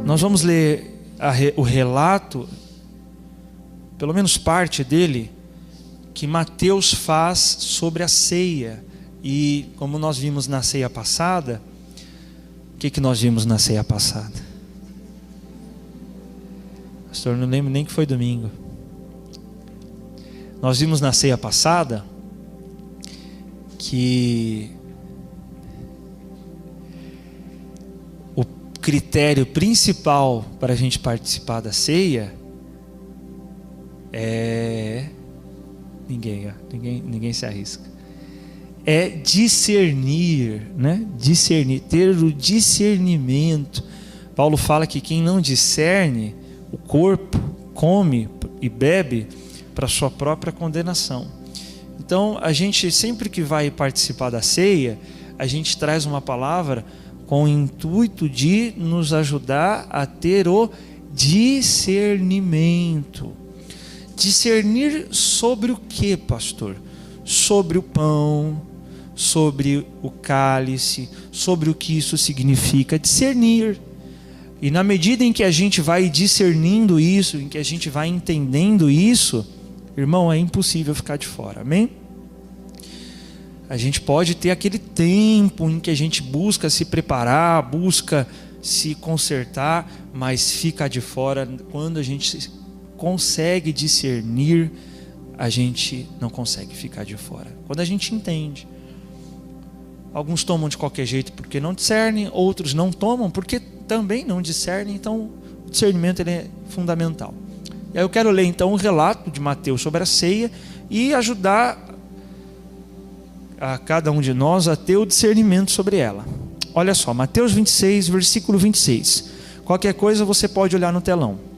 Nós vamos ler o relato, pelo menos parte dele, que Mateus faz sobre a ceia. E como nós vimos na ceia passada, o que nós vimos na ceia passada? Pastor, não lembro nem que foi domingo. Nós vimos na ceia passada que o critério principal para a gente participar da ceia é... Ninguém se arrisca. É discernir, né? Discernir, ter o discernimento. Paulo fala que quem não discerne o corpo come e bebe para sua própria condenação. Então, a gente sempre que vai participar da ceia, a gente traz uma palavra com o intuito de nos ajudar a ter o discernimento. Discernir sobre o que, pastor? Sobre o pão, sobre o cálice, sobre o que isso significa. Discernir. E na medida em que a gente vai discernindo isso, em que a gente vai entendendo isso, irmão, é impossível ficar de fora, amém? A gente pode ter aquele tempo em que a gente busca se preparar, busca se consertar, mas ficar de fora, quando a gente consegue discernir, a gente não consegue ficar de fora. Quando a gente entende. Alguns tomam de qualquer jeito porque não discernem, outros não tomam porque também não discernem. Então o discernimento ele é fundamental. E aí eu quero ler então o relato de Mateus sobre a ceia e ajudar a cada um de nós a ter o discernimento sobre ela. Olha só, Mateus 26, versículo 26. Qualquer coisa você pode olhar no telão.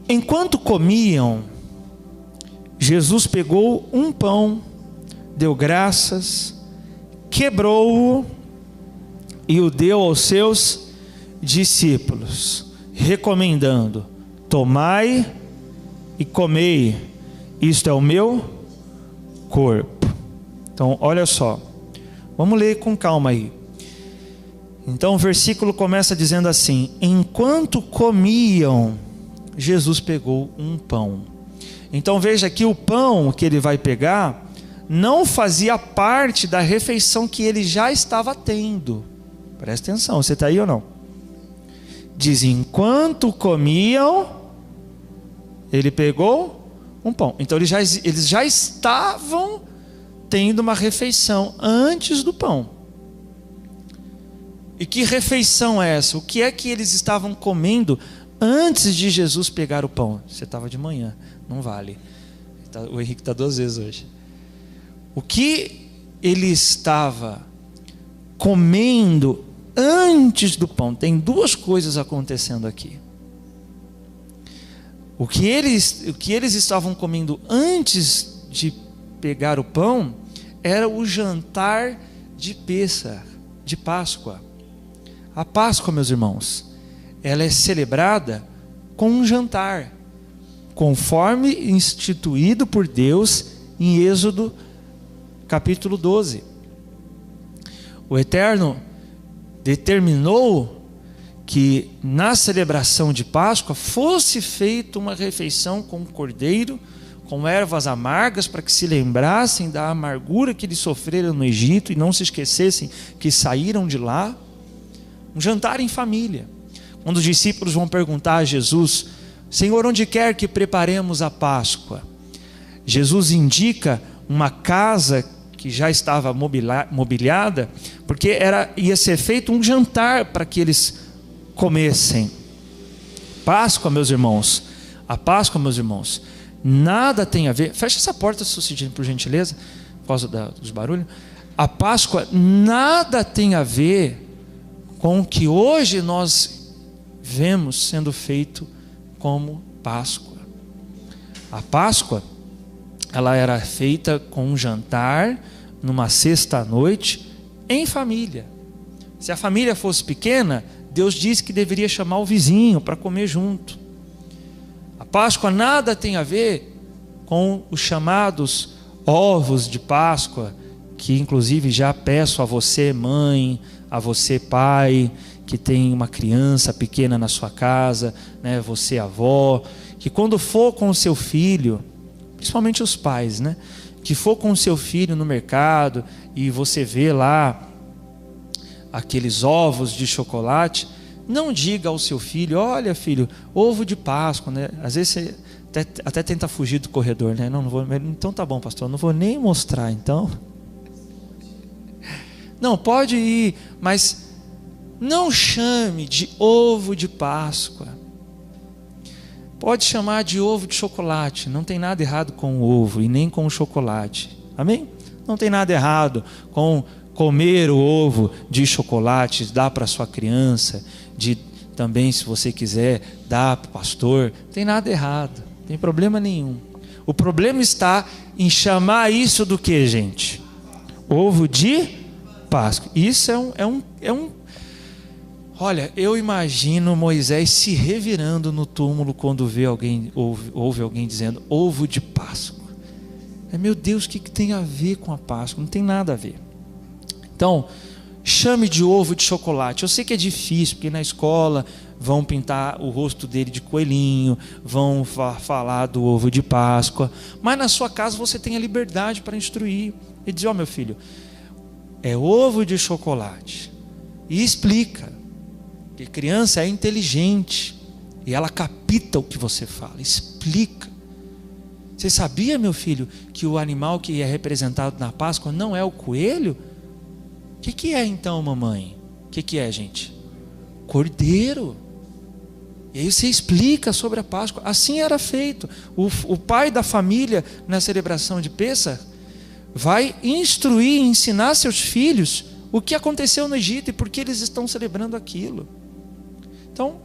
Enquanto comiam, Jesus pegou um pão, deu graças, quebrou-o e o deu aos seus discípulos, recomendando: tomai e comei, isto é o meu corpo. Então olha só, vamos ler com calma aí. Então o versículo começa dizendo assim: enquanto comiam, Jesus pegou um pão. Então veja que o pão que ele vai pegar não fazia parte da refeição que ele já estava tendo. Presta atenção, você está aí ou não? Diz: enquanto comiam, ele pegou um pão. Então eles já estavam tendo uma refeição antes do pão. E que refeição é essa? O que é que eles estavam comendo antes de Jesus pegar o pão? Você estava de manhã, não vale. O Henrique está 2 vezes hoje. O que ele estava comendo antes do pão? Tem 2 coisas acontecendo aqui. O que eles estavam comendo antes de pegar o pão era o jantar de Pêssar, de Páscoa. A Páscoa, meus irmãos, ela é celebrada com um jantar, conforme instituído por Deus em Êxodo capítulo 12. O Eterno determinou que na celebração de Páscoa fosse feita uma refeição com um cordeiro, com ervas amargas, para que se lembrassem da amargura que eles sofreram no Egito e não se esquecessem que saíram de lá. Um jantar em família. Quando os discípulos vão perguntar a Jesus: Senhor, onde quer que preparemos a Páscoa? Jesus indica uma casa que já estava mobiliada, porque ia ser feito um jantar para que eles comessem. Páscoa, meus irmãos, a Páscoa, meus irmãos, nada tem a ver. Fecha essa porta, por gentileza, por causa dos barulhos. A Páscoa nada tem a ver com o que hoje nós vemos sendo feito como Páscoa. A Páscoa, ela era feita com um jantar numa sexta-noite em família. Se a família fosse pequena, Deus disse que deveria chamar o vizinho para comer junto. A Páscoa nada tem a ver com os chamados ovos de Páscoa que inclusive já peço a você, mãe, a você, pai, que tem uma criança pequena na sua casa, né, você, avó, que quando for com o seu filho, principalmente os pais, né, que for com o seu filho no mercado e você vê lá aqueles ovos de chocolate, não diga ao seu filho: olha, filho, ovo de Páscoa, né? Às vezes você até tenta fugir do corredor, né? Não vou, então tá bom, pastor, não vou nem mostrar, então. Não, pode ir, mas não chame de ovo de Páscoa. Pode chamar de ovo de chocolate. Não tem nada errado com o ovo e nem com o chocolate. Amém? Não tem nada errado com comer o ovo de chocolate, dar para sua criança, de também, se você quiser, dar para o pastor. Não tem nada errado, não tem problema nenhum. O problema está em chamar isso do que, gente? Ovo de Páscoa. Isso é um Olha, eu imagino Moisés se revirando no túmulo quando vê alguém, ouve alguém dizendo ovo de Páscoa. Meu Deus, o que tem a ver com a Páscoa? Não tem nada a ver. Então, chame de ovo de chocolate. Eu sei que é difícil, porque na escola vão pintar o rosto dele de coelhinho, vão falar do ovo de Páscoa, mas na sua casa você tem a liberdade para instruir e dizer: ó, meu filho, é ovo de chocolate. E explica. Porque criança é inteligente e ela capta o que você fala, explica. Você sabia, meu filho, que o animal que é representado na Páscoa não é o coelho? O que é então, mamãe? O que é, gente? Cordeiro. E aí você explica sobre a Páscoa. Assim era feito. O pai da família, na celebração de Pêssar, vai instruir, ensinar seus filhos o que aconteceu no Egito e por que eles estão celebrando aquilo. Então,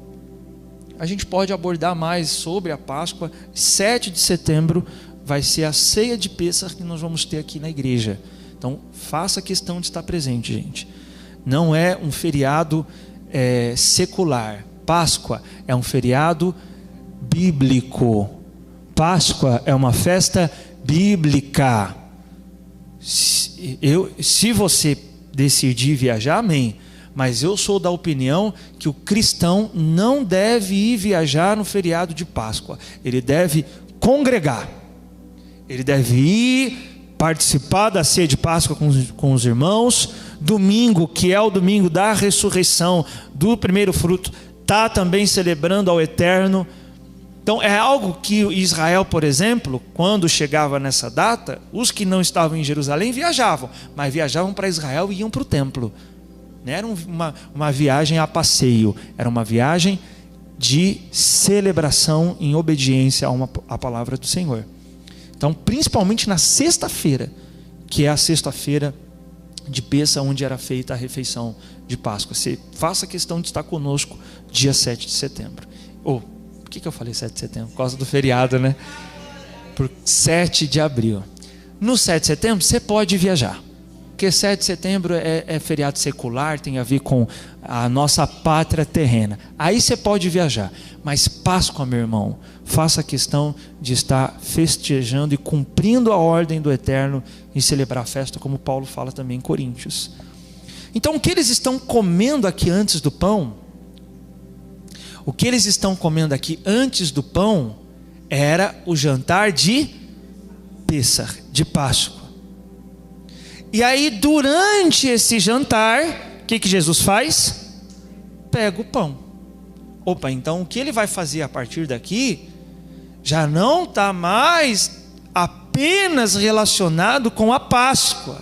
a gente pode abordar mais sobre a Páscoa. 7 de setembro vai ser a ceia de Pêssar que nós vamos ter aqui na igreja. Então, faça questão de estar presente, gente. Não é um feriado secular. Páscoa é um feriado bíblico. Páscoa é uma festa bíblica. Se você decidir viajar, amém. Mas eu sou da opinião que o cristão não deve ir viajar no feriado de Páscoa. Ele deve congregar. Ele deve ir participar da ceia de Páscoa com os irmãos. Domingo, que é o domingo da ressurreição, do primeiro fruto, está também celebrando ao Eterno. Então é algo que Israel, por exemplo, quando chegava nessa data, os que não estavam em Jerusalém viajavam, mas viajavam para Israel e iam para o templo. Não era uma viagem a passeio, era uma viagem de celebração em obediência à palavra do Senhor. Então, principalmente na sexta-feira, que é a sexta-feira de Pêssar, onde era feita a refeição de Páscoa. Você faça questão de estar conosco dia 7 de setembro. Por que eu falei 7 de setembro? Por causa do feriado, né? Por 7 de abril. No 7 de setembro, você pode viajar. Porque 7 de setembro é feriado secular, tem a ver com a nossa pátria terrena. Aí você pode viajar. Mas Páscoa, meu irmão, faça questão de estar festejando e cumprindo a ordem do Eterno em celebrar a festa, como Paulo fala também em Coríntios. Então, o que eles estão comendo aqui antes do pão? O que eles estão comendo aqui antes do pão era o jantar de Pêssar, de Páscoa. E aí, durante esse jantar, o que Jesus faz? Pega o pão. Então o que ele vai fazer a partir daqui já não está mais apenas relacionado com a Páscoa.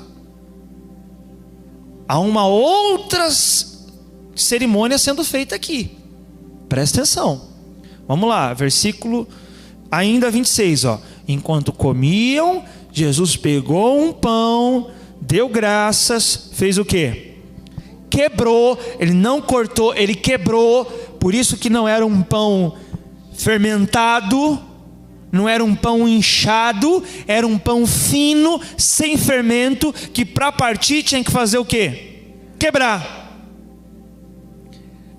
Há uma outra cerimônia sendo feita aqui. Presta atenção. Vamos lá, versículo ainda 26. Enquanto comiam, Jesus pegou um pão, deu graças, fez o quê? Quebrou, ele não cortou, ele quebrou. Por isso que não era um pão fermentado, não era um pão inchado, era um pão fino, sem fermento, que para partir tinha que fazer o quê? Quebrar.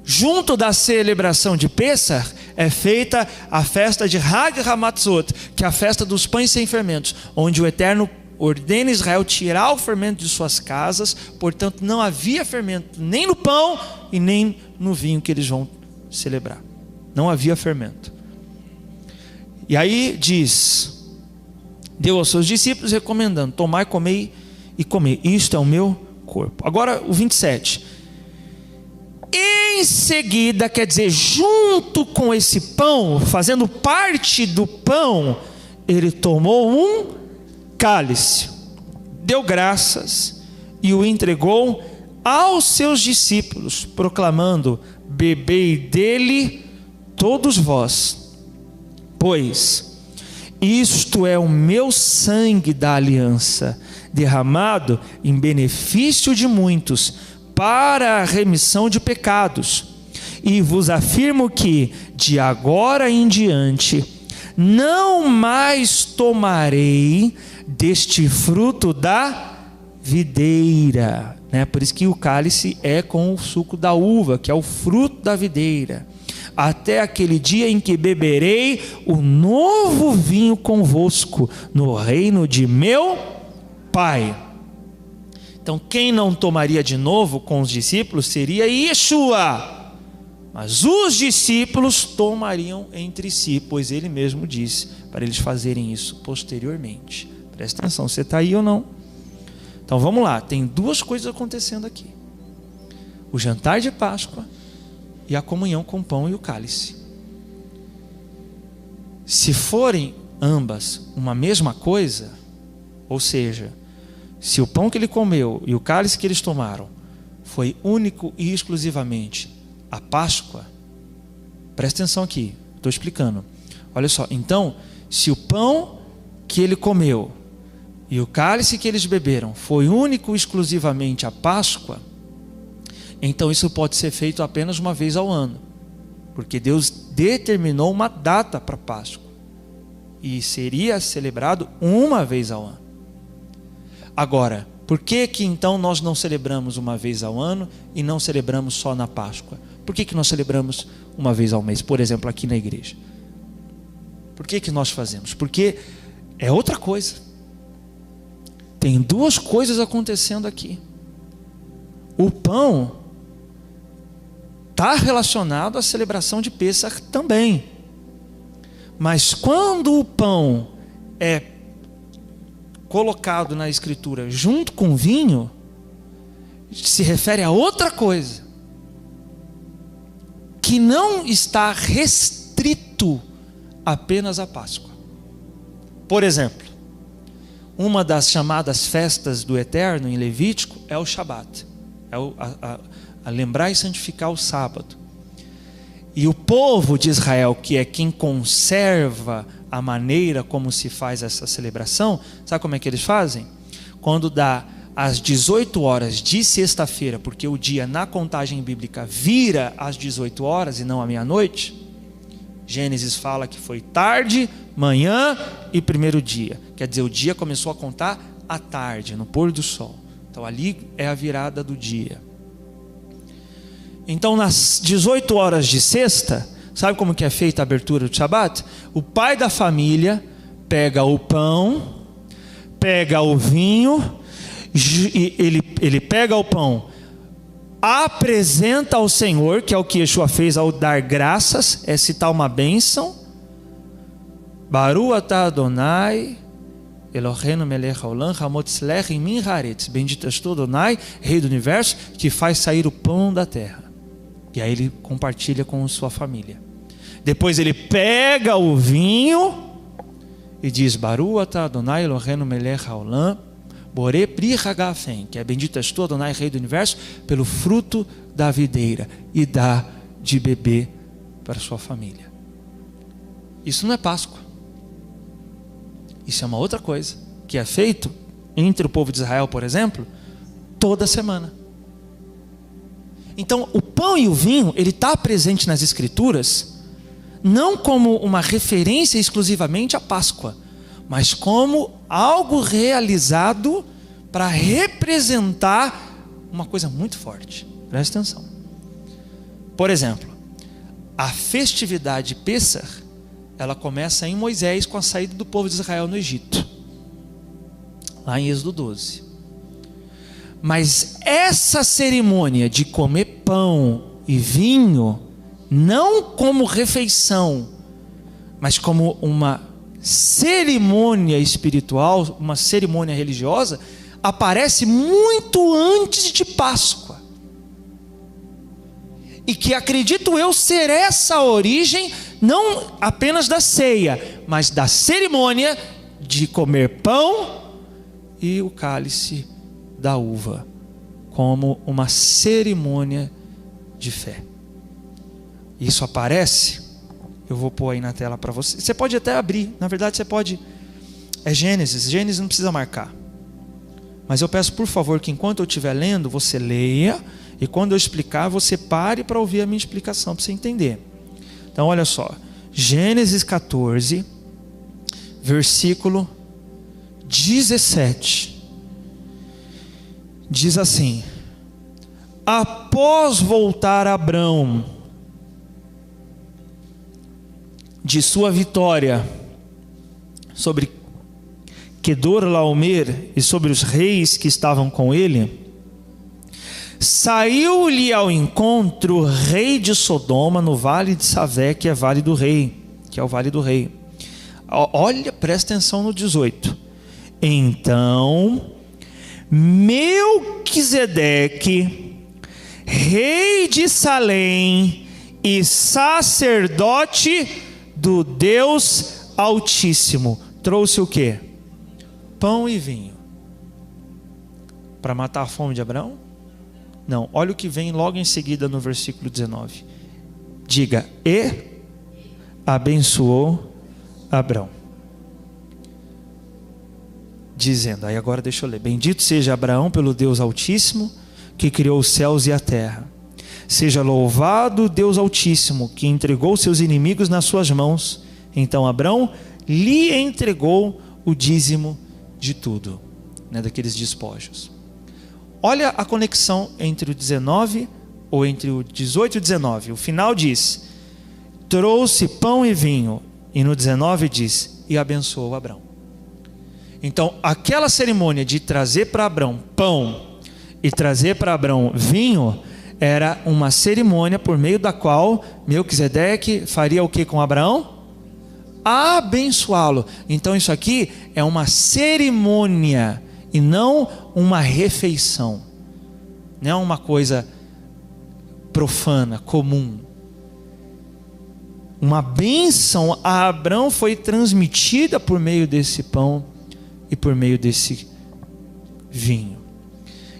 Junto da celebração de Pêssar é feita a festa de Hag HaMatzot, que é a festa dos pães sem fermentos, onde o Eterno ordena Israel tirar o fermento de suas casas, portanto não havia fermento nem no pão e nem no vinho que eles vão celebrar. Não havia fermento. E aí diz, deu aos seus discípulos recomendando, tomai, comei e comer, isto é o meu corpo. Agora o 27. Em seguida, quer dizer, junto com esse pão, fazendo parte do pão, ele tomou um cálice, deu graças e o entregou aos seus discípulos, proclamando, bebei dele todos vós, pois isto é o meu sangue da aliança, derramado em benefício de muitos, para a remissão de pecados. E vos afirmo que, de agora em diante, não mais tomarei deste fruto da videira. Por isso que o cálice é com o suco da uva, que é o fruto da videira. Até aquele dia em que beberei o novo vinho convosco, no reino de meu Pai. Então quem não tomaria de novo com os discípulos seria Yeshua. Mas os discípulos tomariam entre si, pois ele mesmo disse para eles fazerem isso posteriormente. Presta atenção, você está aí ou não? Então vamos lá, tem duas coisas acontecendo aqui. O jantar de Páscoa e a comunhão com o pão e o cálice. Se forem ambas uma mesma coisa, ou seja, se o pão que ele comeu e o cálice que eles tomaram foi único e exclusivamente a Páscoa, presta atenção aqui, estou explicando. Olha só, então, se o pão que ele comeu e o cálice que eles beberam foi único e exclusivamente a Páscoa, então isso pode ser feito apenas uma vez ao ano, porque Deus determinou uma data para a Páscoa e seria celebrado uma vez ao ano. Agora, por que então nós não celebramos uma vez ao ano e não celebramos só na Páscoa? Por que nós celebramos uma vez ao mês, por exemplo, aqui na igreja? Por que nós fazemos? Porque é outra coisa. Tem duas coisas acontecendo aqui. O pão está relacionado à celebração de Pêssar também. Mas quando o pão é colocado na escritura junto com vinho, se refere a outra coisa, que não está restrito apenas à Páscoa. Por exemplo, uma das chamadas festas do Eterno em Levítico é o Shabat, é a lembrar e santificar o sábado. E o povo de Israel, que é quem conserva a maneira como se faz essa celebração, sabe como é que eles fazem? Quando dá às 18 horas de sexta-feira, porque o dia na contagem bíblica vira às 18 horas e não à meia-noite, Gênesis fala que foi tarde, manhã e primeiro dia. Quer dizer, o dia começou a contar à tarde, no pôr do sol. Então ali é a virada do dia. Então nas 18 horas de sexta, sabe como que é feita a abertura do Shabat? O pai da família pega o pão, pega o vinho, ele pega o pão, apresenta ao Senhor, que é o que Yeshua fez ao dar graças, é citar uma bênção. Baruch atah Adonai, Eloheinu melech haolam, hamotzlech min haaretz. Bendito és tu, Adonai, Rei do Universo, que faz sair o pão da terra. E aí ele compartilha com sua família. Depois ele pega o vinho e diz: Baruch atah Adonai Eloheinu melech haolam, borei pri hagafen, que é bendito és tu, Adonai, Rei do Universo, pelo fruto da videira, e dá de beber para sua família. Isso não é Páscoa. Isso é uma outra coisa, que é feito entre o povo de Israel, por exemplo, toda semana. Então, o pão e o vinho, ele está presente nas Escrituras, não como uma referência exclusivamente à Páscoa, mas como algo realizado para representar uma coisa muito forte. Presta atenção. Por exemplo, a festividade Pêssar, ela começa em Moisés com a saída do povo de Israel no Egito. lá em Êxodo 12. Mas essa cerimônia de comer pão e vinho, não como refeição, mas como uma cerimônia espiritual, uma cerimônia religiosa, aparece muito antes de Páscoa. E que acredito eu ser essa a origem, não apenas da ceia, mas da cerimônia de comer pão e o cálice da uva, como uma cerimônia de fé. Isso aparece, eu vou pôr aí na tela para você. Você pode até abrir, na verdade você pode, é Gênesis não precisa marcar. Mas eu peço por favor que enquanto eu estiver lendo, você leia, e quando eu explicar, você pare para ouvir a minha explicação, para você entender. Então olha só, Gênesis 14, versículo 17, diz assim: após voltar Abrão de sua vitória sobre Quedorlaomer e sobre os reis que estavam com ele, saiu-lhe ao encontro o rei de Sodoma no vale de Savé, que é vale do rei, que é o vale do rei. Olha, presta atenção no 18. Então Melquisedeque, rei de Salém e sacerdote do Deus Altíssimo, trouxe o quê? Pão e vinho. Para matar a fome de Abraão? Não, olha o que vem logo em seguida no versículo 19. Diga, e abençoou Abraão, dizendo, aí agora deixa eu ler: bendito seja Abraão pelo Deus Altíssimo, que criou os céus e a terra. Seja louvado o Deus Altíssimo, que entregou seus inimigos nas suas mãos. Então Abraão lhe entregou o dízimo de tudo, né, daqueles despojos. Olha a conexão entre o 19, ou entre o 18 e o 19. O final diz, trouxe pão e vinho. E no 19 diz, e abençoou Abraão. Então aquela cerimônia de trazer para Abraão pão e trazer para Abraão vinho, era uma cerimônia por meio da qual Melquisedeque faria o que com Abraão? Abençoá-lo. Então isso aqui é uma cerimônia e não uma refeição. Não é uma coisa profana, comum. Uma bênção a Abraão foi transmitida por meio desse pão e por meio desse vinho.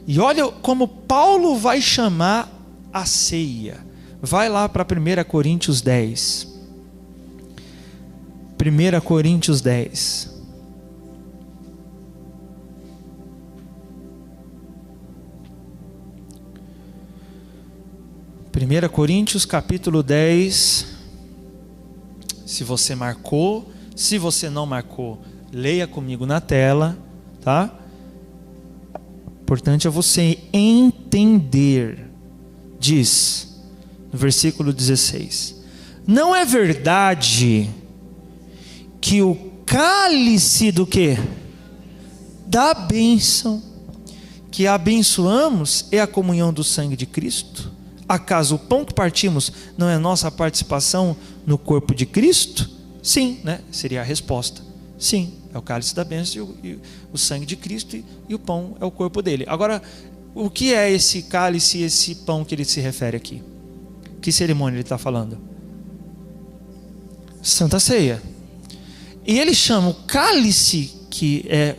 E olha como Paulo vai chamar a ceia. Vai lá para 1 Coríntios 10. 1 Coríntios 10. Primeira Coríntios capítulo 10. Se você marcou, se você não marcou, leia comigo na tela, tá? Importante é você entender. Diz no versículo 16: não é verdade que o cálice do quê? Da bênção que abençoamos é a comunhão do sangue de Cristo? Acaso o pão que partimos não é nossa participação no corpo de Cristo? Sim, né? Seria a resposta. Sim, é o cálice da bênção e o sangue de Cristo, e o pão é o corpo dele. Agora, o que é esse cálice e esse pão que ele se refere aqui? Que cerimônia ele está falando? Santa Ceia. E ele chama o cálice que é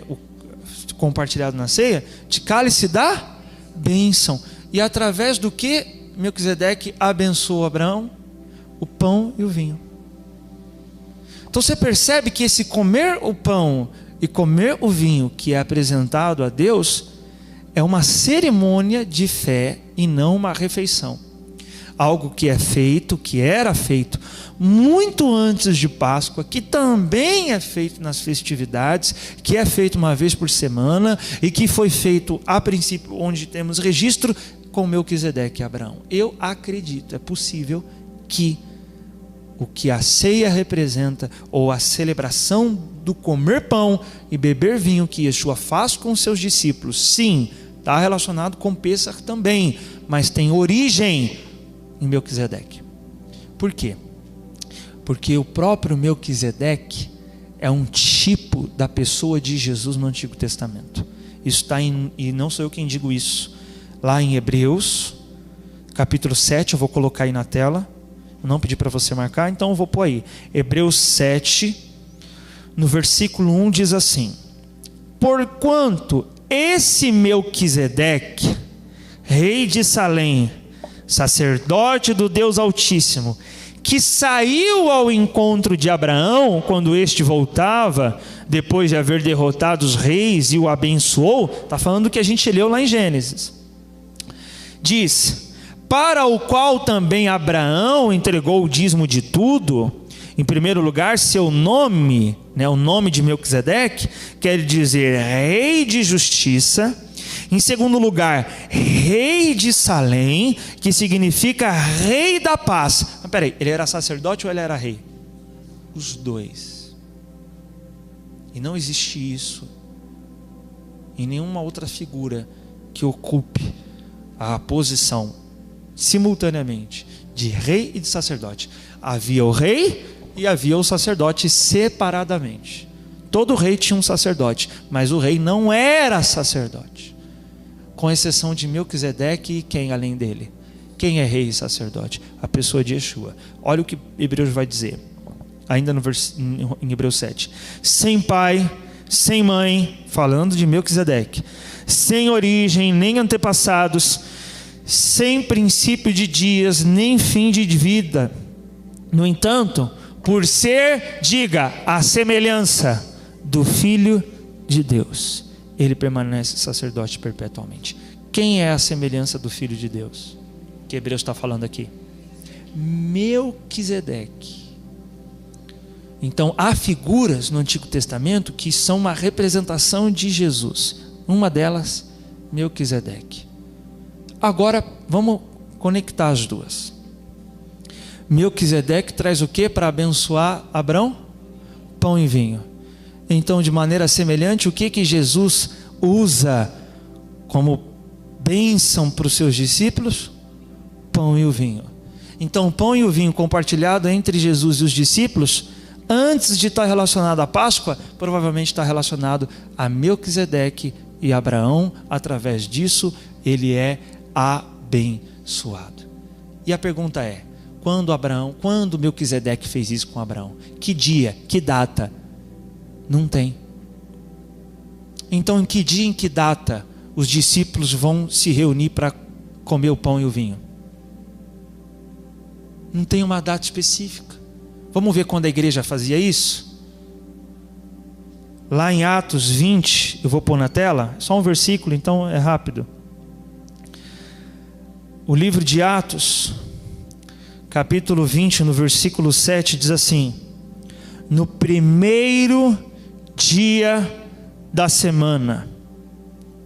compartilhado na ceia de cálice da bênção. E através do que Melquisedeque abençoou Abraão? O pão e o vinho. Então você percebe que esse comer o pão e comer o vinho que é apresentado a Deus é uma cerimônia de fé e não uma refeição. Algo que é feito, que era feito muito antes de Páscoa, que também é feito nas festividades, que é feito uma vez por semana e que foi feito a princípio onde temos registro com Melquisedeque e Abraão. Eu acredito, é possível que o que a ceia representa, ou a celebração do comer pão e beber vinho que Yeshua faz com os seus discípulos, sim, está relacionado com Pêssar também, mas tem origem em Melquisedeque. Por quê? Porque o próprio Melquisedeque é um tipo da pessoa de Jesus no Antigo Testamento. Isso está e não sou eu quem digo isso, lá em Hebreus, capítulo 7, eu vou colocar aí na tela, eu não pedi para você marcar, então eu vou pôr aí. Hebreus 7, no versículo 1 diz assim: porquanto esse Melquisedeque, rei de Salém, sacerdote do Deus Altíssimo, que saiu ao encontro de Abraão quando este voltava, depois de haver derrotado os reis e o abençoou, está falando do que a gente leu lá em Gênesis, diz: para o qual também Abraão entregou o dízimo de tudo. Em primeiro lugar, seu nome, o nome de Melquisedeque, quer dizer rei de justiça. Em segundo lugar, rei de Salém, que significa rei da paz. Mas peraí, ele era sacerdote ou ele era rei? Os dois. E não existe isso em nenhuma outra figura que ocupe a posição simultaneamente de rei e de sacerdote. Havia o rei e havia o sacerdote separadamente. Todo rei tinha um sacerdote, mas o rei não era sacerdote, com exceção de Melquisedeque. E quem além dele? Quem é rei e sacerdote? A pessoa de Yeshua. Olha o que Hebreus vai dizer, ainda em Hebreus 7: sem pai, sem mãe, falando de Melquisedeque, sem origem, nem antepassados, sem princípio de dias, nem fim de vida. No entanto, por ser, diga, a semelhança do Filho de Deus, ele permanece sacerdote perpetuamente. Quem é a semelhança do Filho de Deus que Hebreus está falando aqui? Melquisedeque. Então há figuras no Antigo Testamento que são uma representação de Jesus. Uma delas, Melquisedeque. Agora vamos conectar as duas. Melquisedeque traz o que para abençoar Abraão? Pão e vinho. Então, de maneira semelhante, o que Jesus usa como bênção para os seus discípulos? Pão e o vinho. Então, o pão e o vinho compartilhado entre Jesus e os discípulos, antes de estar relacionado à Páscoa, provavelmente está relacionado a Melquisedeque e Abraão. Através disso, ele é abençoado. E a pergunta é: quando Melquisedeque fez isso com Abraão? Que dia? Que data? Não tem. Então, em que dia, em que data os discípulos vão se reunir para comer o pão e o vinho? Não tem uma data específica. Vamos ver quando a igreja fazia isso? Lá em Atos 20, eu vou pôr na tela, só um versículo, então é rápido. O livro de Atos, capítulo 20, no versículo 7, diz assim: no primeiro dia da semana,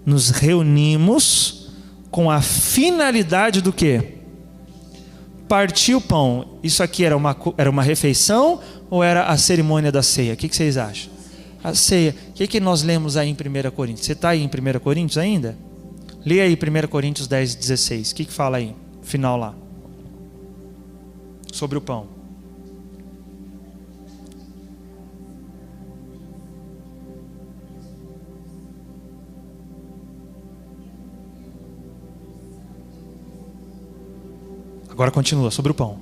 nos reunimos com a finalidade do quê? Partir o pão. Isso aqui era uma refeição ou era a cerimônia da ceia? O que vocês acham? A ceia. O que nós lemos aí em 1 Coríntios? Você está aí em 1 Coríntios ainda? Lê aí 1 Coríntios 10, 16. O que fala aí? Final lá. Sobre o pão. Agora continua, sobre o pão.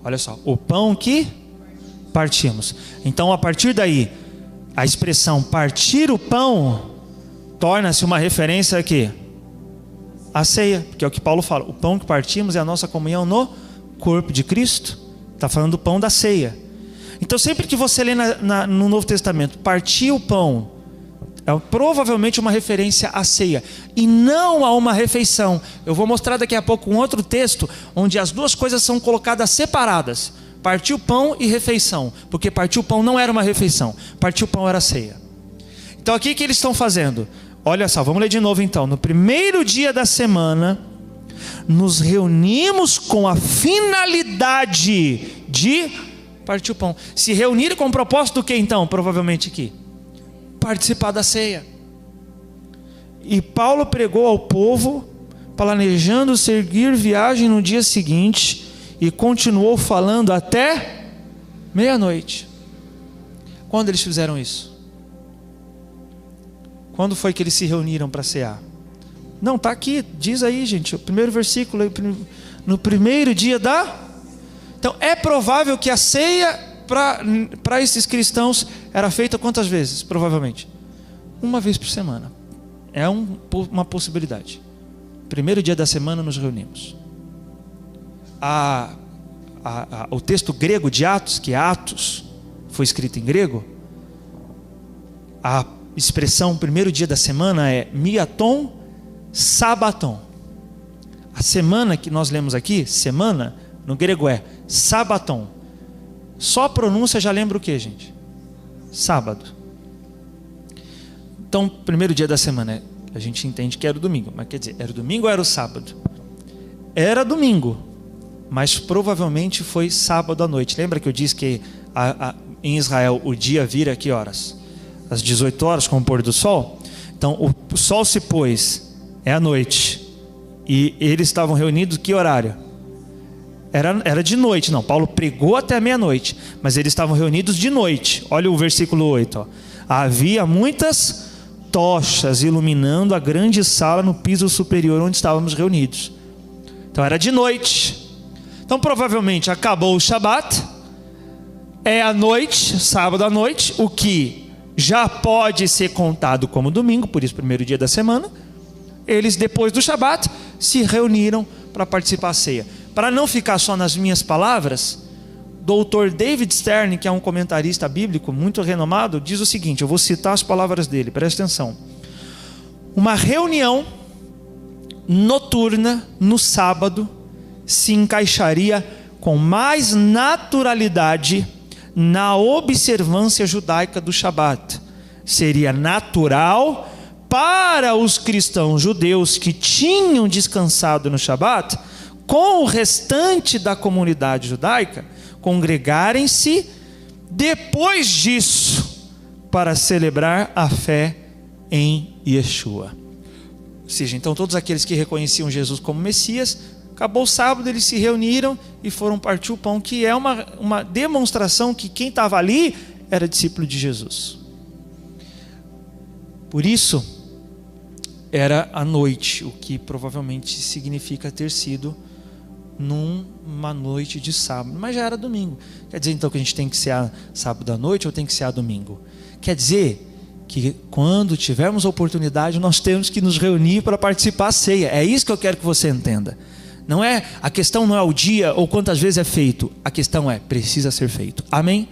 Olha só, o pão que partimos. Então, a partir daí, a expressão partir o pão torna-se uma referência aqui à ceia, porque é o que Paulo fala: o pão que partimos é a nossa comunhão no corpo de Cristo. Está falando do pão da ceia. Então, sempre que você lê no Novo Testamento partir o pão, é provavelmente uma referência à ceia e não a uma refeição. Eu vou mostrar daqui a pouco um outro texto onde as duas coisas são colocadas separadas: partir o pão e refeição. Porque partir o pão não era uma refeição, partir o pão era ceia. Então aqui o que eles estão fazendo? Olha só, vamos ler de novo então. No primeiro dia da semana, nos reunimos com a finalidade de partir o pão. Se reunir com o propósito do que então? Provavelmente aqui, participar da ceia. E Paulo pregou ao povo, planejando seguir viagem no dia seguinte, e continuou falando até meia-noite. Quando eles fizeram isso? Quando foi que eles se reuniram para cear? Não, está aqui, diz aí, gente, o primeiro versículo, no primeiro dia da... Então é provável que a ceia para esses cristãos era feita quantas vezes? Provavelmente uma vez por semana. É uma possibilidade. Primeiro dia da semana nos reunimos. O texto grego de Atos, que Atos foi escrito em grego, a expressão primeiro dia da semana é miaton sabaton. A semana que nós lemos aqui, semana, no grego é sabaton. Só a pronúncia já lembra o que, gente? Sábado. Então, primeiro dia da semana, a gente entende que era o domingo. Mas quer dizer, era o domingo ou era o sábado? Era domingo, mas provavelmente foi sábado à noite. Lembra que eu disse que em Israel o dia vira a que horas? Às 18 horas com o pôr do sol. Então o sol se pôs, é à noite, e eles estavam reunidos que horário? Era de noite. Não, Paulo pregou até meia-noite, mas eles estavam reunidos de noite. Olha o versículo 8 ó. Havia muitas tochas iluminando a grande sala no piso superior onde estávamos reunidos. Então era de noite. Então provavelmente acabou o Shabat, é à noite, sábado à noite, o que já pode ser contado como domingo, por isso primeiro dia da semana. Eles depois do Shabat se reuniram para participar da ceia. Para não ficar só nas minhas palavras, Dr. David Stern, que é um comentarista bíblico muito renomado, diz o seguinte, eu vou citar as palavras dele, presta atenção. Uma reunião noturna no sábado se encaixaria com mais naturalidade na observância judaica do Shabat. Seria natural para os cristãos judeus que tinham descansado no Shabat, com o restante da comunidade judaica, congregarem-se depois disso para celebrar a fé em Yeshua. Ou seja, então todos aqueles que reconheciam Jesus como Messias, acabou o sábado, eles se reuniram e foram partir o pão, que é uma demonstração que quem estava ali era discípulo de Jesus. Por isso, era à noite, o que provavelmente significa ter sido numa noite de sábado, mas já era domingo. Quer dizer então que a gente tem que cear sábado à noite ou tem que cear domingo? Quer dizer que quando tivermos a oportunidade nós temos que nos reunir para participar da ceia. É isso que eu quero que você entenda. A questão não é o dia ou quantas vezes é feito, a questão é, precisa ser feito. Amém?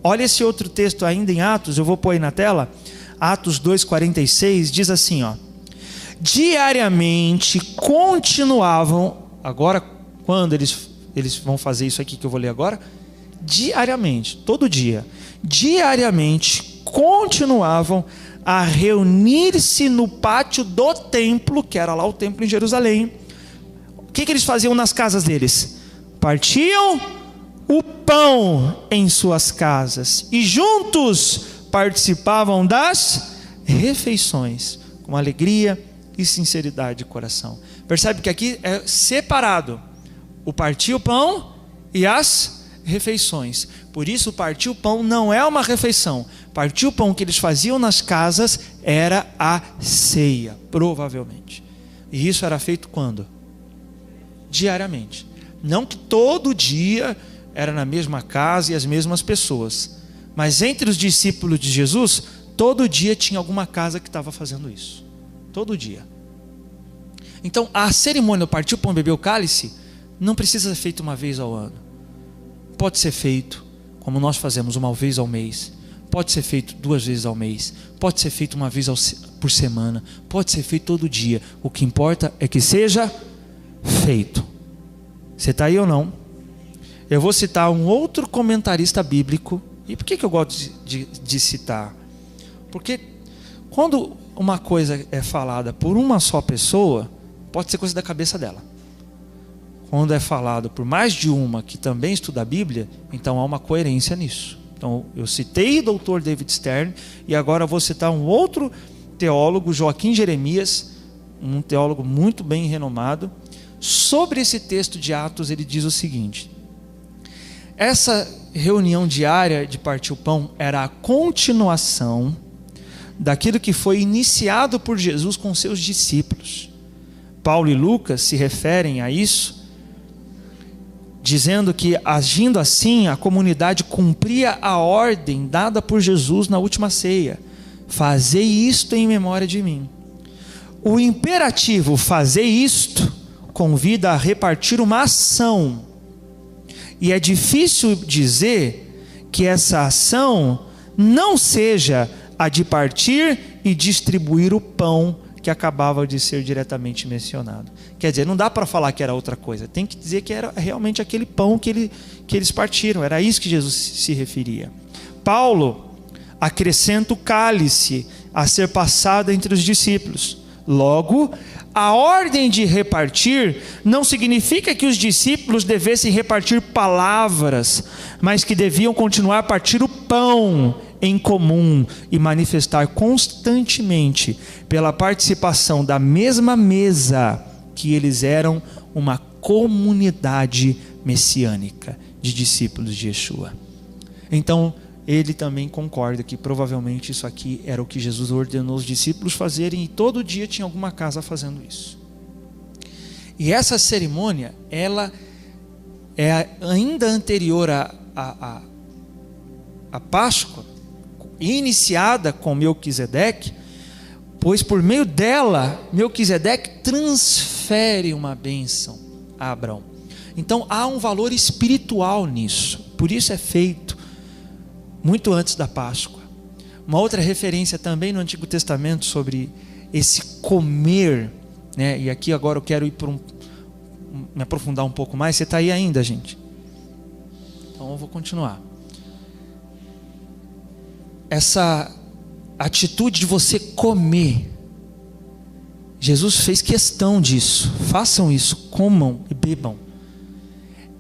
Olha esse outro texto ainda em Atos, eu vou pôr aí na tela, Atos 2,46, diz assim, ó: diariamente continuavam, agora quando eles vão fazer isso aqui que eu vou ler agora, diariamente, todo dia, diariamente continuavam a reunir-se no pátio do templo, que era lá o templo em Jerusalém. O que eles faziam nas casas deles? Partiam o pão em suas casas e juntos participavam das refeições com alegria e sinceridade de coração. Percebe que aqui é separado o partir o pão e as refeições. Por isso, partir o pão não é uma refeição. Partir o pão que eles faziam nas casas era a ceia, provavelmente. E isso era feito quando? Diariamente. Não que todo dia era na mesma casa e as mesmas pessoas, mas entre os discípulos de Jesus, todo dia tinha alguma casa que estava fazendo isso. Todo dia. Então, a cerimônia do partir o pão e beber o cálice não precisa ser feita uma vez ao ano. Pode ser feito, como nós fazemos, uma vez ao mês. Pode ser feito 2 vezes ao mês. Pode ser feito uma vez por semana. Pode ser feito todo dia. O que importa é que seja feito. Você está aí ou não? Eu vou citar um outro comentarista bíblico. E por que eu gosto de citar? Porque Quando uma coisa é falada por uma só pessoa, pode ser coisa da cabeça dela. Quando é falado por mais de uma que também estuda a Bíblia, então há uma coerência nisso. Então eu citei o Dr. David Stern e agora vou citar um outro teólogo, Joaquim Jeremias, um teólogo muito bem renomado. Sobre esse texto de Atos, ele diz o seguinte: essa reunião diária de partir o pão era a continuação daquilo que foi iniciado por Jesus com seus discípulos. Paulo e Lucas se referem a isso, dizendo que, agindo assim, a comunidade cumpria a ordem dada por Jesus na última ceia: fazei isto em memória de mim. O imperativo fazei isto convida a repartir uma ação, e é difícil dizer que essa ação não seja a de partir e distribuir o pão que acabava de ser diretamente mencionado. Quer dizer, não dá para falar que era outra coisa, tem que dizer que era realmente aquele pão que eles partiram, era isso que Jesus se referia. Paulo acrescenta o cálice a ser passado entre os discípulos. Logo, a ordem de repartir não significa que os discípulos devessem repartir palavras, mas que deviam continuar a partir o pão em comum e manifestar constantemente, pela participação da mesma mesa, que eles eram uma comunidade messiânica de discípulos de Yeshua. Então, ele também concorda que provavelmente isso aqui era o que Jesus ordenou os discípulos fazerem, e todo dia tinha alguma casa fazendo isso. E essa cerimônia, ela é ainda anterior à Páscoa, iniciada com Melquisedeque, pois por meio dela, Melquisedeque transfere uma bênção a Abraão. Então há um valor espiritual nisso, por isso é feito muito antes da Páscoa. Uma outra referência também no Antigo Testamento sobre esse comer, né? E aqui agora eu quero ir me aprofundar um pouco mais. Você está aí ainda, gente? Então eu vou continuar. Essa atitude de você comer, Jesus fez questão disso. Façam isso, comam e bebam.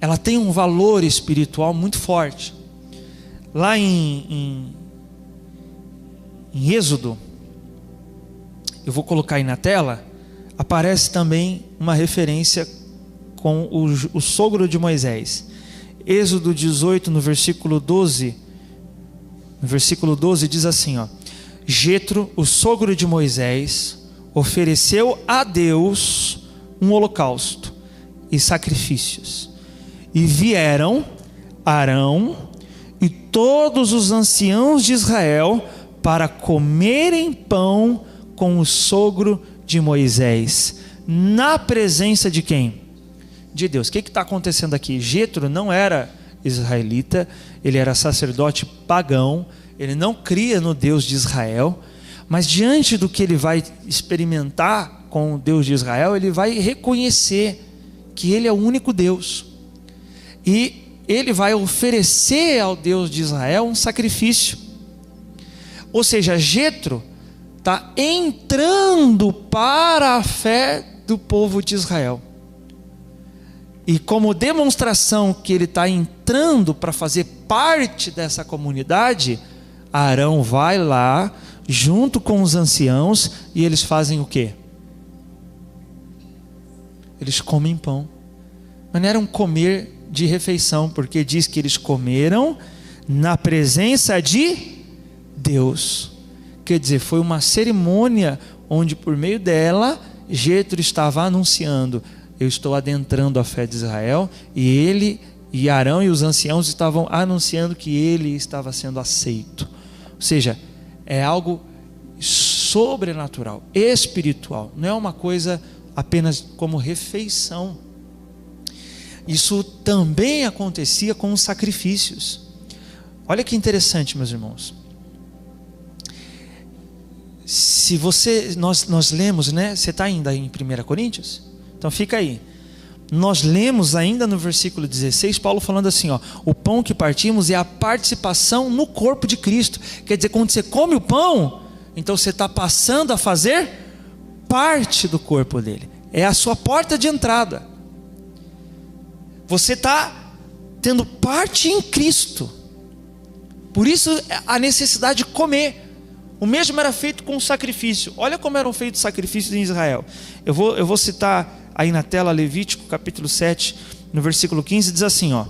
Ela tem um valor espiritual muito forte. Lá em Êxodo, eu vou colocar aí na tela, aparece também uma referência com o sogro de Moisés. Êxodo 18, no versículo 12. No versículo 12 diz assim, ó: Jetro, o sogro de Moisés, ofereceu a Deus um holocausto e sacrifícios. E vieram Arão e todos os anciãos de Israel para comerem pão com o sogro de Moisés, na presença de quem? De Deus. O que está acontecendo aqui? Jetro não era israelita, ele era sacerdote pagão, ele não cria no Deus de Israel, mas diante do que ele vai experimentar com o Deus de Israel, ele vai reconhecer que ele é o único Deus, e ele vai oferecer ao Deus de Israel um sacrifício. Ou seja, Jetro está entrando para a fé do povo de Israel. E como demonstração que ele está entrando para fazer parte dessa comunidade, Arão vai lá junto com os anciãos e eles fazem o quê? Eles comem pão. Mas não era um comer de refeição, porque diz que eles comeram na presença de Deus. Quer dizer, foi uma cerimônia onde por meio dela Jetro estava anunciando: eu estou adentrando a fé de Israel, e ele e Arão e os anciãos estavam anunciando que ele estava sendo aceito. Ou seja, é algo sobrenatural, espiritual, não é uma coisa apenas como refeição. Isso também acontecia com os sacrifícios. Olha que interessante, meus irmãos. Se nós lemos, né? Você está ainda em 1 Coríntios? Então fica aí. Nós lemos ainda no versículo 16, Paulo falando assim, ó: o pão que partimos é a participação no corpo de Cristo. Quer dizer, quando você come o pão, Então você está passando a fazer parte do corpo dele. É a sua porta de entrada. Você está tendo parte em Cristo. Por isso a necessidade de comer. O mesmo era feito com o sacrifício. Olha como eram feitos sacrifícios em Israel. Eu vou citar aí na tela Levítico capítulo 7, no versículo 15, diz assim, ó: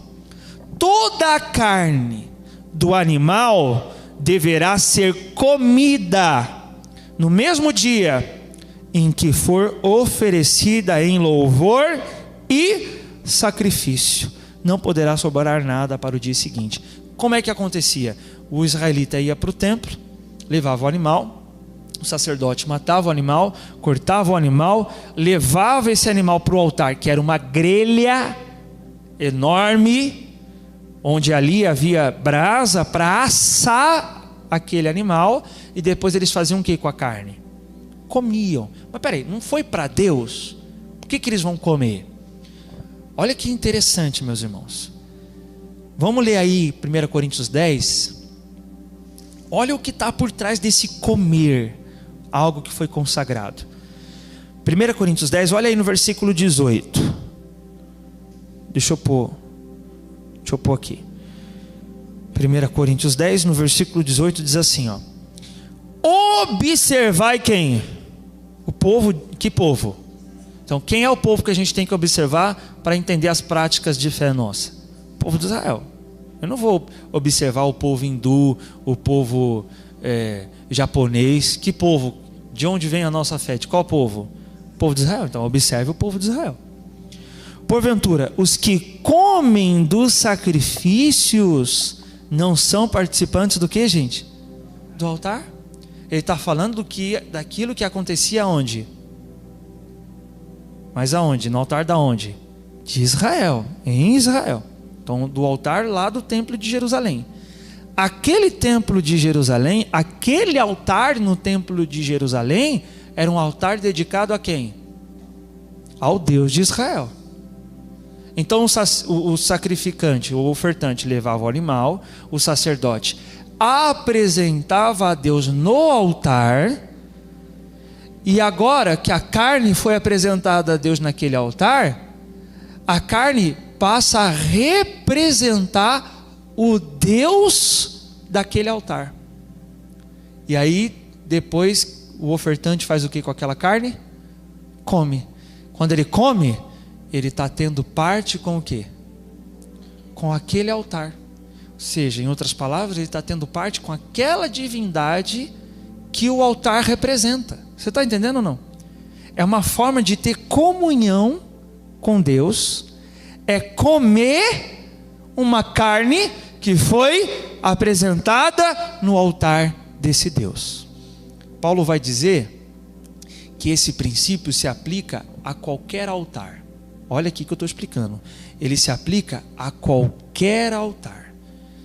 toda a carne do animal deverá ser comida no mesmo dia em que for oferecida em louvor e sacrifício. Não poderá sobrar nada para o dia seguinte. Como é que acontecia? O israelita ia para o templo, levava o animal, o sacerdote matava o animal, cortava o animal, levava esse animal para o altar, que era uma grelha enorme, onde ali havia brasa para assar aquele animal, e depois eles faziam o que com a carne? Comiam. Mas peraí, não foi para Deus? Por que eles vão comer? Olha que interessante, meus irmãos. Vamos ler aí 1 Coríntios 10. Olha o que está por trás desse comer, algo que foi consagrado. 1 Coríntios 10, olha aí no versículo 18. Deixa eu pôr aqui. 1 Coríntios 10, no versículo 18, diz assim, ó: observai quem? O povo, que povo? Então, quem é o povo que a gente tem que observar para entender as práticas de fé nossa? O povo de Israel. Eu não vou observar o povo hindu, o povo japonês. Que povo? De onde vem a nossa fé? De qual povo? O povo de Israel. Então, observe o povo de Israel. Porventura, os que comem dos sacrifícios não são participantes do que, gente? Do altar? Ele está falando daquilo que acontecia onde? Mas aonde? No altar da onde? De Israel, em Israel. Então, do altar lá do templo de Jerusalém. Aquele templo de Jerusalém, aquele altar no templo de Jerusalém, era um altar dedicado a quem? Ao Deus de Israel. Então o sacrificante, o ofertante levava o animal, o sacerdote apresentava a Deus no altar, e agora que a carne foi apresentada a Deus naquele altar, a carne passa a representar o Deus daquele altar. E aí depois o ofertante faz o que com aquela carne? Come. Quando ele come, ele está tendo parte com o quê? Com aquele altar. Ou seja, em outras palavras, ele está tendo parte com aquela divindade que o altar representa. Você está entendendo ou não? É uma forma de ter comunhão com Deus, é comer uma carne que foi apresentada no altar desse Deus. Paulo vai dizer que esse princípio se aplica a qualquer altar. Olha aqui que eu estou explicando. Ele se aplica a qualquer altar,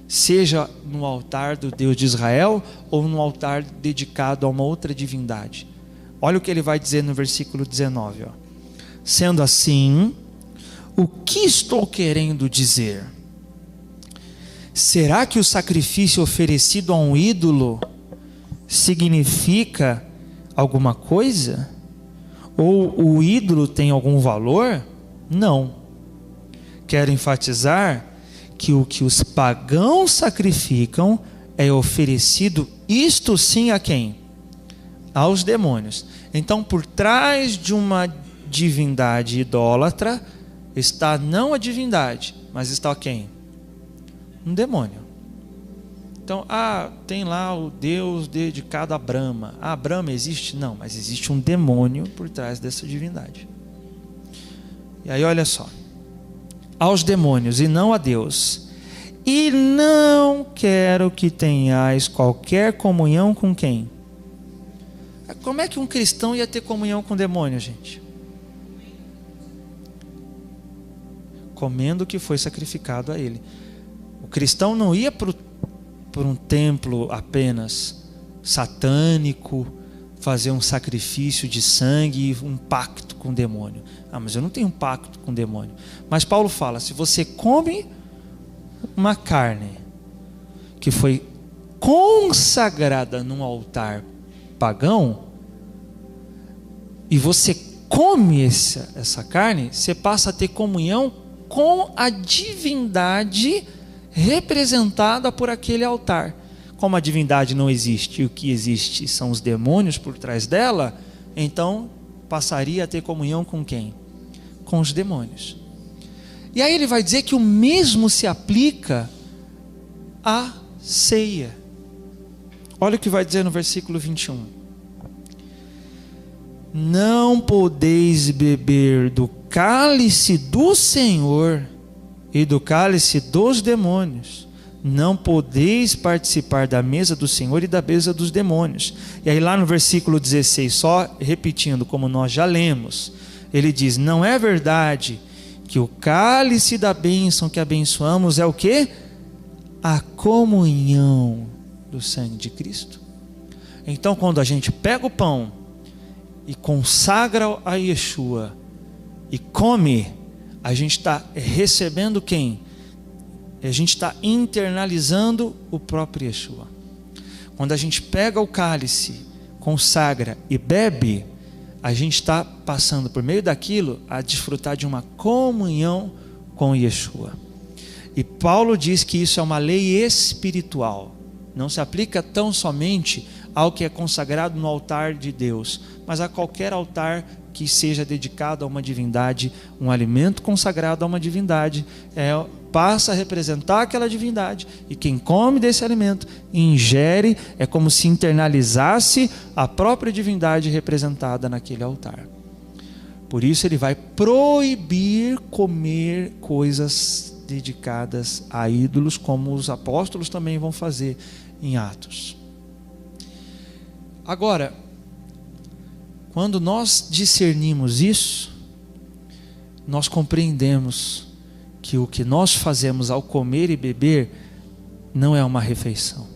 seja no altar do Deus de Israel ou no altar dedicado a uma outra divindade. Olha o que ele vai dizer no versículo 19. Ó. Sendo assim, o que estou querendo dizer? Será que o sacrifício oferecido a um ídolo significa alguma coisa? Ou o ídolo tem algum valor? Não. Quero enfatizar que o que os pagãos sacrificam é oferecido, isto sim, a quem? Aos demônios. Então, por trás de uma divindade idólatra está não a divindade, mas está quem? Um demônio. Então, tem lá o Deus dedicado a Brahma. Brahma existe? Não, mas existe um demônio por trás dessa divindade. E aí olha só: aos demônios e não a Deus. E não quero que tenhais qualquer comunhão com quem? Como é que um cristão ia ter comunhão com o demônio, gente? Comendo o que foi sacrificado a ele. O cristão não ia por um templo apenas satânico, fazer um sacrifício de sangue e um pacto com o demônio. Mas eu não tenho um pacto com o demônio. Mas Paulo fala: se você come uma carne que foi consagrada num altar pagão, e você come essa carne, você passa a ter comunhão com a divindade representada por aquele altar. Como a divindade não existe e o que existe são os demônios por trás dela, então passaria a ter comunhão com quem? Com os demônios. E aí ele vai dizer que o mesmo se aplica à ceia. Olha o que vai dizer no versículo 21. Não podeis beber do cálice do Senhor e do cálice dos demônios. Não podeis participar da mesa do Senhor e da mesa dos demônios. E aí lá no versículo 16, só repetindo como nós já lemos, ele diz: não é verdade que o cálice da bênção que abençoamos é o quê? A comunhão do sangue de Cristo. Então quando a gente pega o pão e consagra a Yeshua e come, a gente está recebendo quem? A gente está internalizando o próprio Yeshua. Quando a gente pega o cálice, consagra e bebe, a gente está passando por meio daquilo a desfrutar de uma comunhão com Yeshua. E Paulo diz que isso é uma lei espiritual, não se aplica tão somente ao que é consagrado no altar de Deus, mas a qualquer altar que seja dedicado a uma divindade. Um alimento consagrado a uma divindade passa a representar aquela divindade, e quem come desse alimento, ingere, é como se internalizasse a própria divindade representada naquele altar. Por isso ele vai proibir comer coisas dedicadas a ídolos, como os apóstolos também vão fazer em Atos. Agora, quando nós discernimos isso, nós compreendemos que o que nós fazemos ao comer e beber não é uma refeição,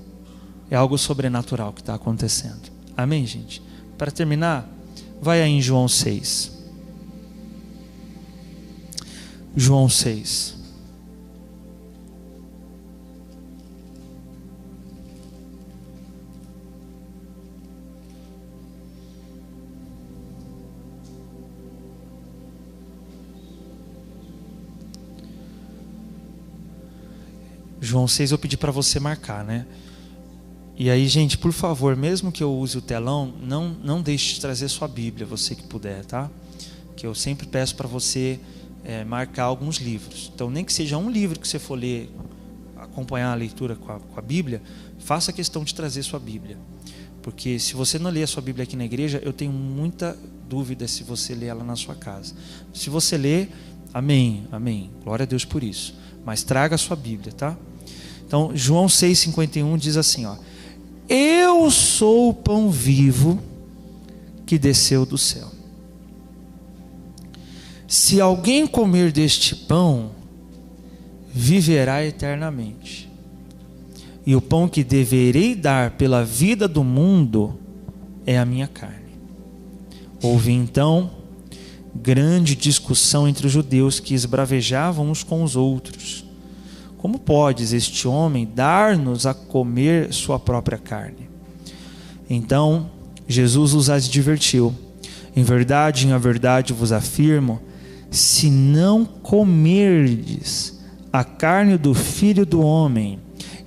é algo sobrenatural que está acontecendo. Amém, gente? Para terminar, vai aí em João 6. João 6. João 6 eu pedi para você marcar, né? E aí, gente, por favor, mesmo que eu use o telão, não deixe de trazer sua Bíblia, você que puder, tá? Que eu sempre peço para você marcar alguns livros. Então, nem que seja um livro que você for ler, acompanhar a leitura com a Bíblia, faça questão de trazer sua Bíblia. Porque se você não lê a sua Bíblia aqui na igreja, eu tenho muita dúvida se você lê ela na sua casa. Se você lê, amém, amém. Glória a Deus por isso. Mas traga a sua Bíblia, tá? Então, João 6,51 diz assim, ó: eu sou o pão vivo que desceu do céu. Se alguém comer deste pão, viverá eternamente. E o pão que deverei dar pela vida do mundo é a minha carne. Houve então grande discussão entre os judeus, que esbravejavam uns com os outros. Como podes este homem dar-nos a comer sua própria carne? Então Jesus os advertiu: em verdade vos afirmo, se não comerdes a carne do Filho do Homem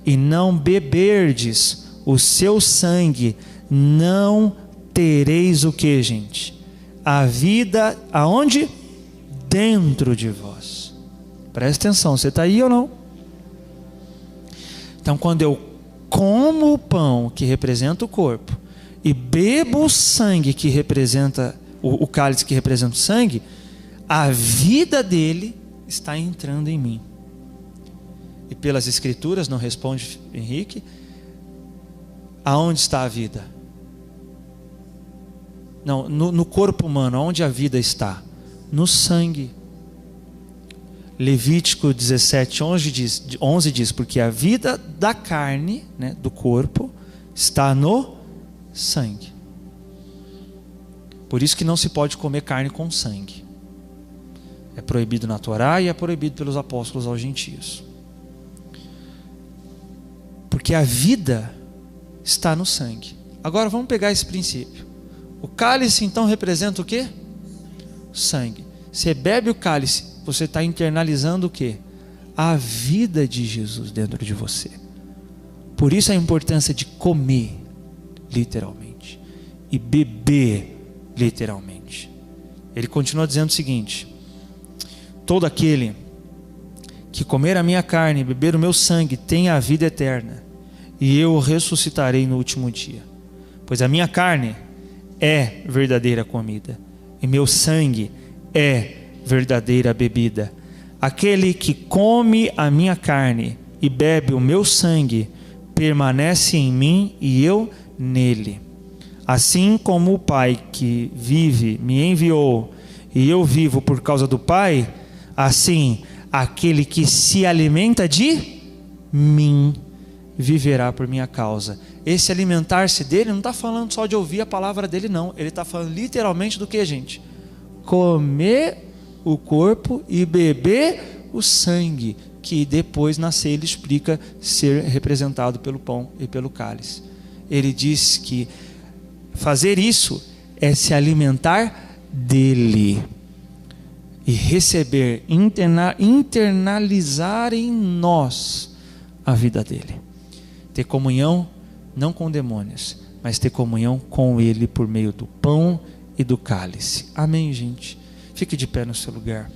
e não beberdes o seu sangue, não tereis o que, gente? A vida aonde? Dentro de vós. Presta atenção, você está aí ou não? Então, quando eu como o pão que representa o corpo e bebo o sangue que representa o cálice que representa o sangue, a vida dele está entrando em mim. E pelas escrituras, não responde Henrique, aonde está a vida? Não, no corpo humano, onde a vida está? No sangue. Levítico 17:11 diz, porque a vida da carne, né, do corpo, está no sangue. Por isso que não se pode comer carne com sangue. É proibido na Torá e é proibido pelos apóstolos aos gentios. Porque a vida está no sangue. Agora vamos pegar esse princípio. O cálice então representa o quê? Sangue. Você bebe o cálice, você está internalizando o quê? A vida de Jesus dentro de você. Por isso a importância de comer, literalmente, e beber, literalmente. Ele continua dizendo o seguinte: todo aquele que comer a minha carne e beber o meu sangue tem a vida eterna, e eu o ressuscitarei no último dia. Pois a minha carne é verdadeira comida, e meu sangue é verdadeira bebida. Aquele que come a minha carne e bebe o meu sangue permanece em mim e eu nele. Assim como o Pai que vive me enviou e eu vivo por causa do Pai, assim aquele que se alimenta de mim viverá por minha causa. Esse alimentar-se dele não está falando só de ouvir a palavra dele, não. Ele está falando literalmente do que, gente? Comer o corpo e beber o sangue, que depois na ceia ele explica ser representado pelo pão e pelo cálice. Ele diz que fazer isso é se alimentar dele e receber, internalizar em nós a vida dele. Ter comunhão não com demônios, mas ter comunhão com ele por meio do pão e do cálice. Amém, gente? Fique de pé no seu lugar.